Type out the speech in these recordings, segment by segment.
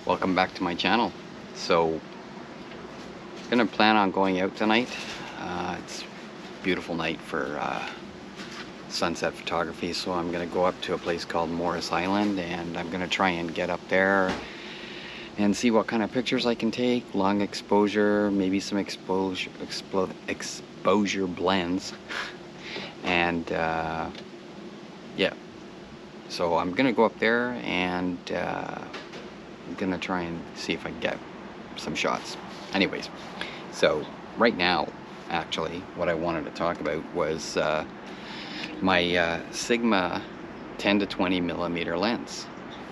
Welcome back to my channel. So, gonna plan on going out tonight. It's a beautiful night for sunset photography, so I'm gonna go up to a place called Morris Island, and I'm gonna try and get up there and see what kind of pictures I can take. Long exposure, maybe some exposure blends, and yeah. So I'm gonna go up there and I'm gonna try and see if I can get some shots. Anyways, so right now, actually, what I wanted to talk about was my Sigma 10 to 20 millimeter lens.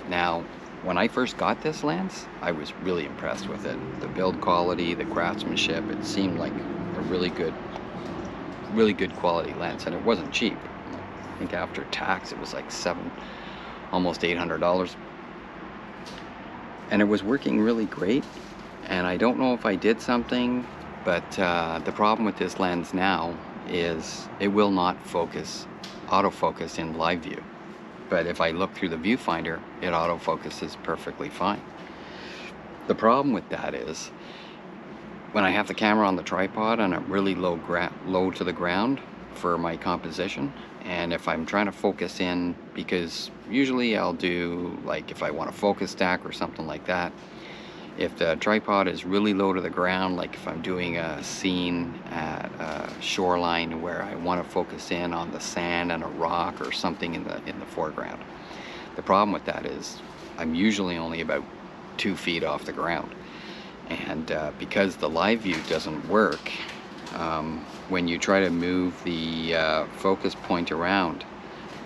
Now, when I first got this lens, I was really impressed with it. The build quality, the craftsmanship, it seemed like a really good quality lens, and it wasn't cheap. I think after tax, it was like almost $800. And it was working really great, and I don't know if I did something, but the problem with this lens now is it will not autofocus in live view. But if I look through the viewfinder, it autofocuses perfectly fine. The problem with that is when I have the camera on the tripod and I'm really low to the ground for my composition, and if I'm trying to focus in, because usually I'll do, like, if I want to focus stack or something like that, if the tripod is really low to the ground, like if I'm doing a scene at a shoreline where I want to focus in on the sand and a rock or something in the foreground, the problem with that is I'm usually only about 2 feet off the ground, and because the live view doesn't work, when you try to move the focus point around,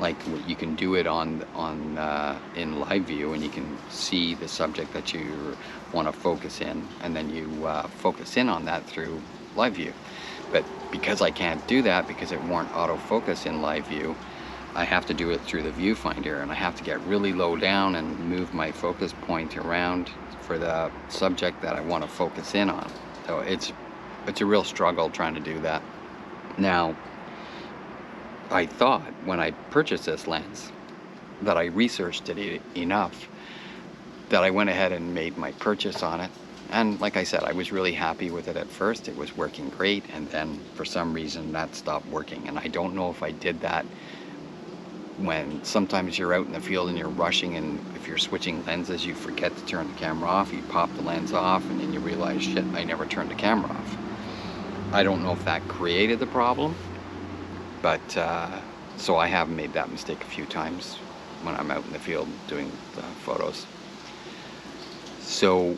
like you can do it in live view, and you can see the subject that you want to focus in, and then you focus in on that through live view. But because I can't do that, because it won't autofocus in live view, I have to do it through the viewfinder, and I have to get really low down and move my focus point around for the subject that I want to focus in on. So it's a real struggle trying to do that. Now, I thought when I purchased this lens that I researched it enough that I went ahead and made my purchase on it. And like I said, I was really happy with it at first. It was working great, and then for some reason that stopped working. And I don't know if I did that when sometimes you're out in the field and you're rushing, and if you're switching lenses, you forget to turn the camera off. You pop the lens off, and then you realize, shit, I never turned the camera off. I don't know if that created the problem, but so I have made that mistake a few times when I'm out in the field doing the photos. So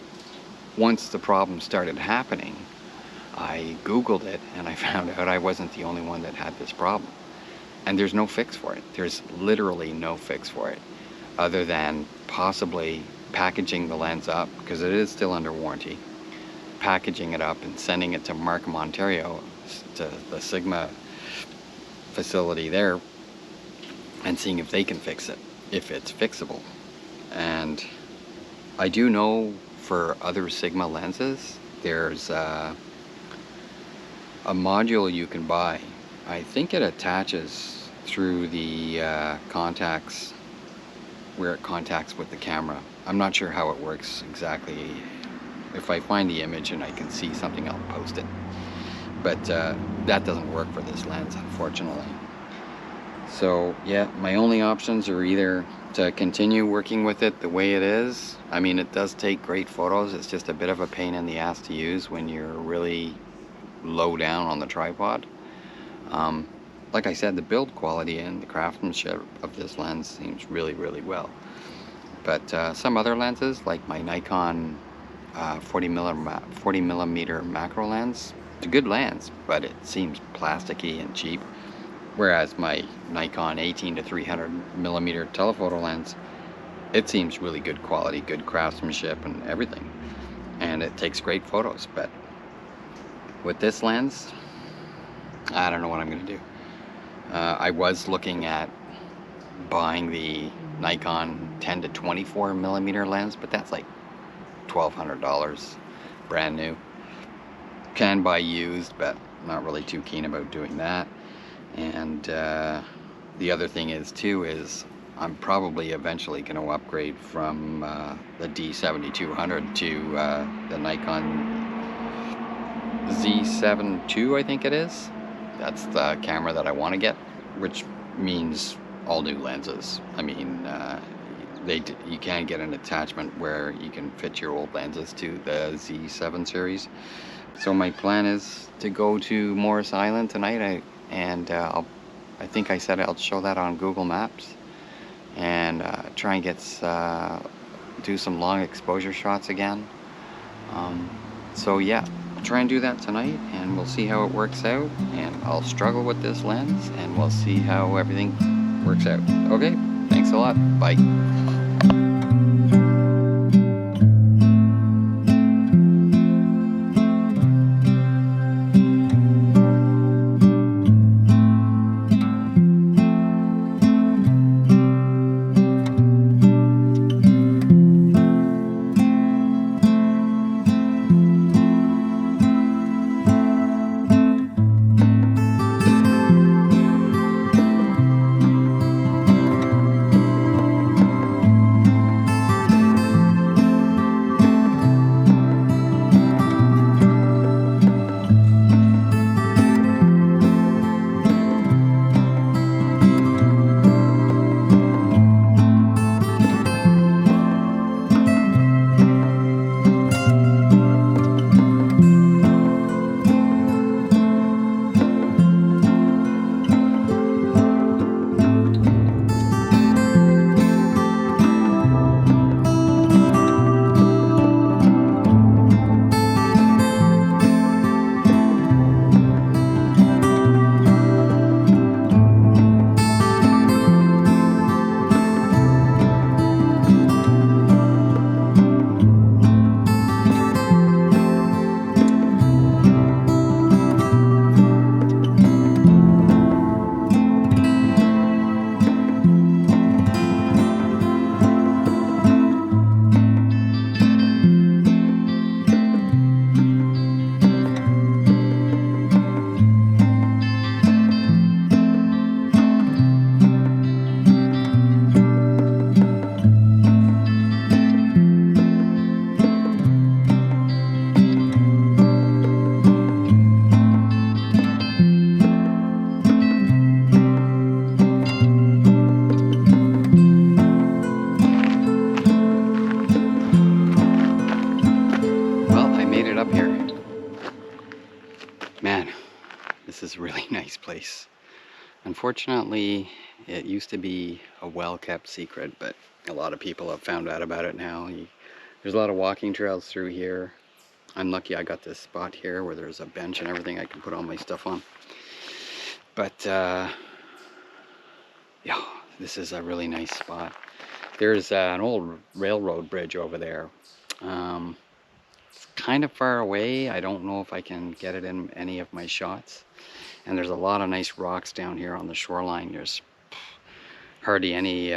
once the problem started happening, I Googled it, and I found out I wasn't the only one that had this problem. And there's no fix for it. There's literally no fix for it, other than possibly packaging the lens up, because it is still under warranty, packaging it up and sending it to Markham, Ontario, to the Sigma facility there, and seeing if they can fix it, if it's fixable. And I do know for other Sigma lenses, there's a module you can buy. I think it attaches through the contacts, where it contacts with the camera. I'm not sure how it works exactly. If I find the image and I can see something, I'll post it. But that doesn't work for this lens, unfortunately. So yeah, my only options are either to continue working with it the way it is. I mean, it does take great photos. It's just a bit of a pain in the ass to use when you're really low down on the tripod. Like I said, the build quality and the craftsmanship of this lens seems really, really well. But some other lenses, like my Nikon 40 millimeter macro lens, it's a good lens, but it seems plasticky and cheap. Whereas my Nikon 18 to 300 millimeter telephoto lens, it seems really good quality, good craftsmanship and everything, and it takes great photos. But with this lens, I don't know what I'm gonna do. I was looking at buying the Nikon 10 to 24 millimeter lens, but that's like $1,200 brand new. Can buy used, but not really too keen about doing that. And the other thing is too is I'm probably eventually going to upgrade from the D7200 to the Nikon Z7 II, I think it is. That's the camera that I want to get, which means all new lenses. I mean, you can get an attachment where you can fit your old lenses to the Z7 series. So my plan is to go to Morris Island tonight, I think I said I'll show that on Google Maps, and try and do some long exposure shots again. So yeah, I'll try and do that tonight, and we'll see how it works out, and I'll struggle with this lens, and we'll see how everything works out. Okay, thanks a lot. Bye. Up here. Man, this is a really nice place. Unfortunately, it used to be a well-kept secret, but a lot of people have found out about it now. There's a lot of walking trails through here. I'm lucky I got this spot here where there's a bench and everything I can put all my stuff on. But yeah, this is a really nice spot. There's an old railroad bridge over there. It's kind of far away. I don't know if I can get it in any of my shots. And there's a lot of nice rocks down here on the shoreline. There's hardly any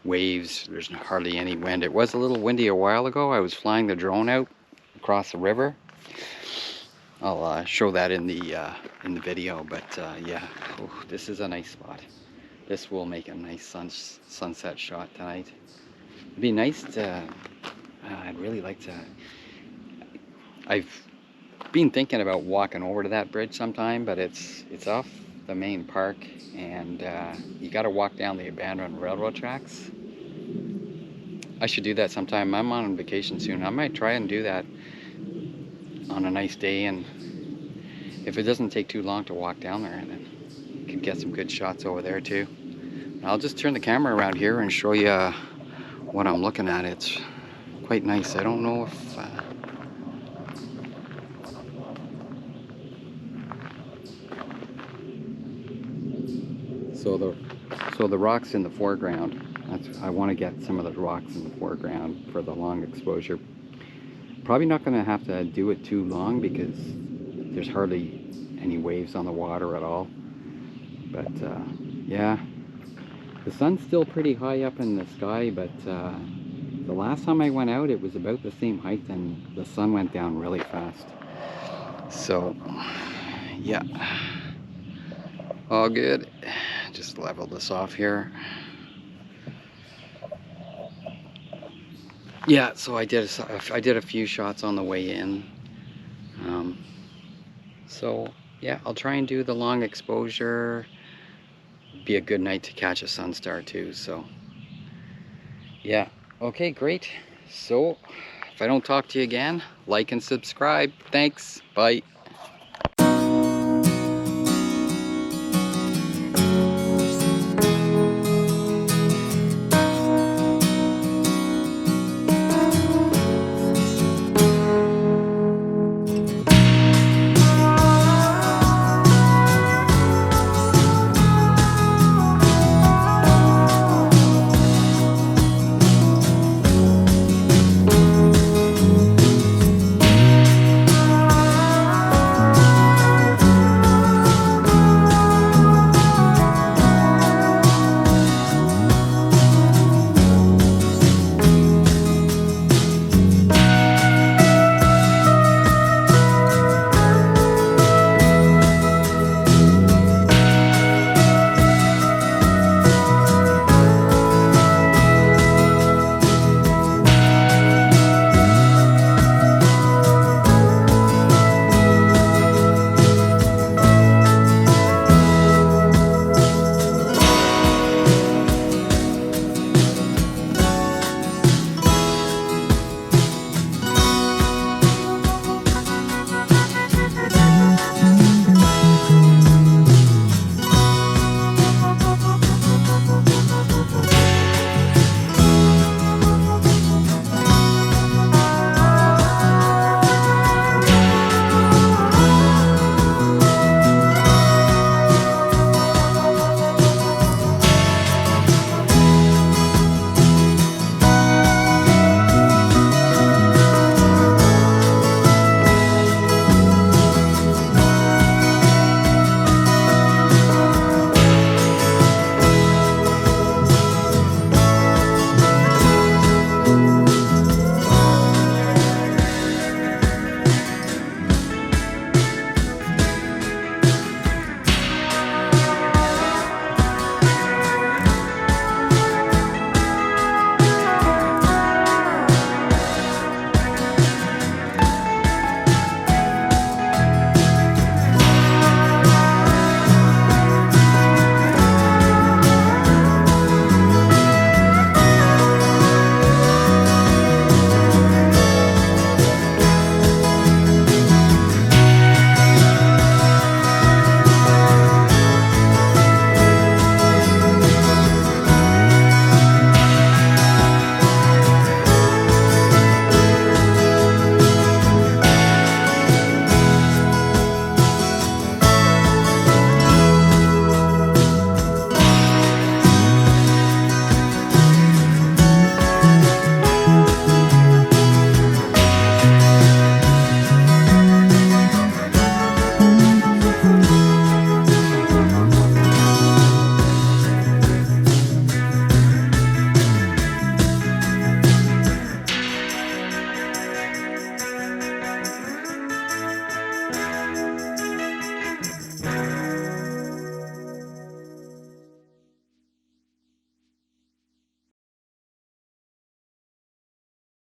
waves. There's hardly any wind. It was a little windy a while ago. I was flying the drone out across the river. I'll show that in the video. But yeah, this is a nice spot. This will make a nice sunset shot tonight. It'd be nice to. I'd really like to. I've been thinking about walking over to that bridge sometime, but it's off the main park, and you got to walk down the abandoned railroad tracks. I should do that sometime. I'm on vacation soon. I might try and do that on a nice day, and if it doesn't take too long to walk down there, then you could get some good shots over there too. I'll just turn the camera around here and show you what I'm looking at. It's quite nice. I don't know if so the rocks in the foreground. I want to get some of the rocks in the foreground for the long exposure. Probably not going to have to do it too long because there's hardly any waves on the water at all. But yeah, the sun's still pretty high up in the sky, but the last time I went out, it was about the same height, and the sun went down really fast. So, yeah, all good. just level this off here. Yeah, so I did a few shots on the way in. So yeah, I'll try and do the long exposure. Be a good night to catch a sun star too. So yeah, okay, great. So if I don't talk to you again, like and subscribe. Thanks. Bye.